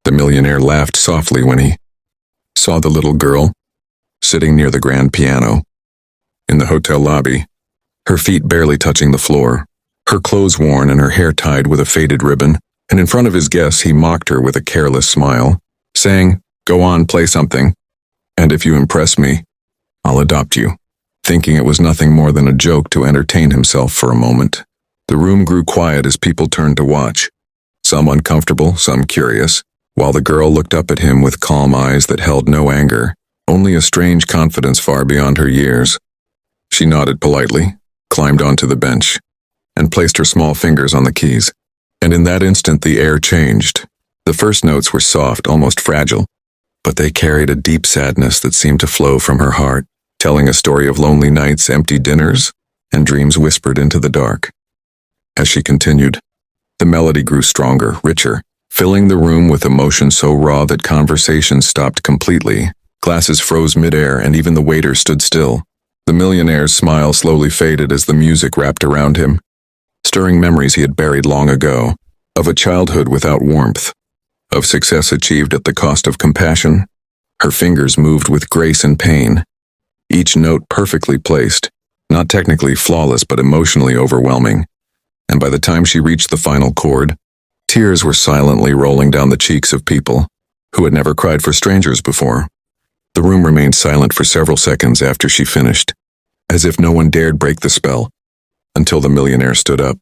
The millionaire laughed softly when he saw the little girl sitting near the grand piano in the hotel lobby, her feet barely touching the floor, her clothes worn and her hair tied with a faded ribbon, and in front of his guests he mocked her with a careless smile, saying, "Go on, play something, and if you impress me, I'll adopt you," thinking it was nothing more than a joke to entertain himself for a moment. The room grew quiet as people turned to watch, some uncomfortable, some curious, while the girl looked up at him with calm eyes that held no anger, only a strange confidence far beyond her years. She nodded politely, climbed onto the bench, and placed her small fingers on the keys. And in that instant the air changed. The first notes were soft, almost fragile, but they carried a deep sadness that seemed to flow from her heart, telling a story of lonely nights, empty dinners, and dreams whispered into the dark. As she continued, the melody grew stronger, richer, filling the room with emotion so raw that conversation stopped completely. Glasses froze midair, and even the waiter stood still. The millionaire's smile slowly faded as the music wrapped around him, stirring memories he had buried long ago, of a childhood without warmth, of success achieved at the cost of compassion. Her fingers moved with grace and pain, each note perfectly placed, not technically flawless but emotionally overwhelming. And by the time she reached the final chord, tears were silently rolling down the cheeks of people who had never cried for strangers before. The room remained silent for several seconds after she finished, as if no one dared break the spell, until the millionaire stood up,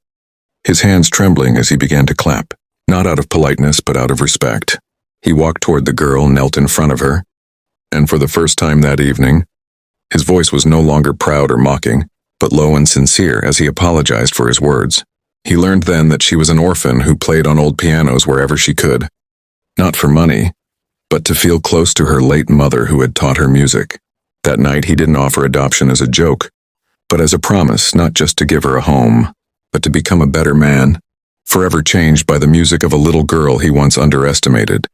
his hands trembling as he began to clap, not out of politeness but out of respect. He walked toward the girl, knelt in front of her, and for the first time that evening, his voice was no longer proud or mocking, but low and sincere as he apologized for his words. He learned then that she was an orphan who played on old pianos wherever she could, not for money, but to feel close to her late mother who had taught her music. That night he didn't offer adoption as a joke, but as a promise not just to give her a home, but to become a better man, forever changed by the music of a little girl he once underestimated.